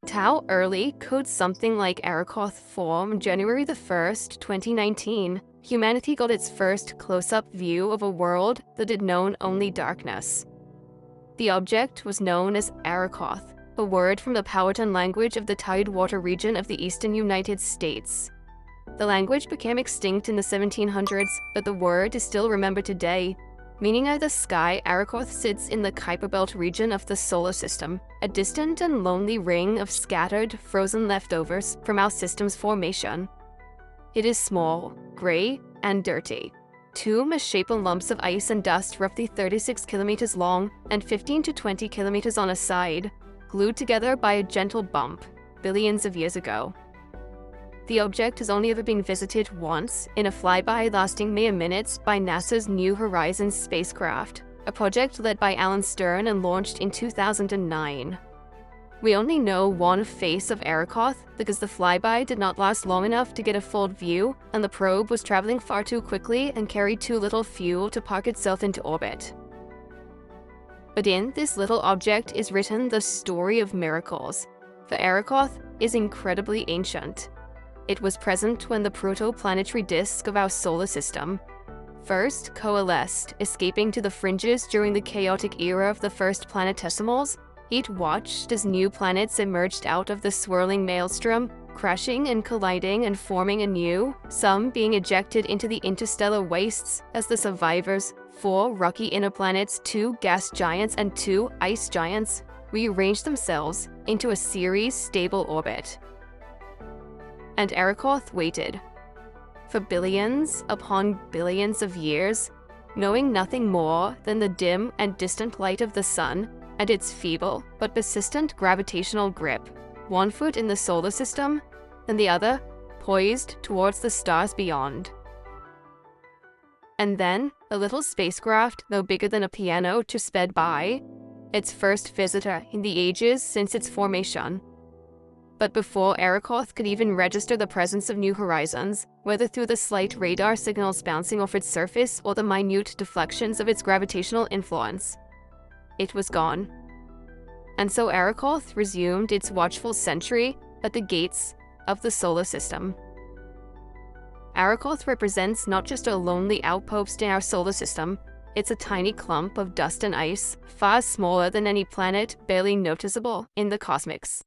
How early could something like Arrokoth form? January the 1st, 2019, humanity got its first close-up view of a world that had known only darkness. The object was known as Arrokoth, a word from the Powhatan language of the Tidewater region of the eastern United States. The language became extinct in the 1700s, but the word is still remembered today. Meaning of the sky, Arrokoth sits in the Kuiper Belt region of the solar system, a distant and lonely ring of scattered, frozen leftovers from our system's formation. It is small, gray, and dirty. Two misshapen lumps of ice and dust roughly 36 kilometers long and 15 to 20 kilometers on a side, glued together by a gentle bump, billions of years ago. The object has only ever been visited once, in a flyby lasting mere minutes by NASA's New Horizons spacecraft, a project led by Alan Stern and launched in 2009. We only know one face of Arrokoth because the flyby did not last long enough to get a full view, and the probe was traveling far too quickly and carried too little fuel to park itself into orbit. But in this little object is written the story of miracles, for Arrokoth is incredibly ancient. It was present when the protoplanetary disk of our solar system first coalesced, escaping to the fringes during the chaotic era of the first planetesimals. It watched as new planets emerged out of the swirling maelstrom, crashing and colliding and forming anew, some being ejected into the interstellar wastes as the survivors, 4 rocky inner planets, 2 gas giants, and 2 ice giants, rearranged themselves into a series stable orbit. And Arrokoth waited. For billions upon billions of years, knowing nothing more than the dim and distant light of the sun and its feeble but persistent gravitational grip, 1 foot in the solar system, and the other poised towards the stars beyond. And then, a little spacecraft no bigger than a piano just sped by, its first visitor in the ages since its formation. But before Arrokoth could even register the presence of New Horizons, whether through the slight radar signals bouncing off its surface or the minute deflections of its gravitational influence, it was gone. And so Arrokoth resumed its watchful sentry at the gates of the solar system. Arrokoth represents not just a lonely outpost in our solar system, it's a tiny clump of dust and ice, far smaller than any planet, barely noticeable in the cosmos.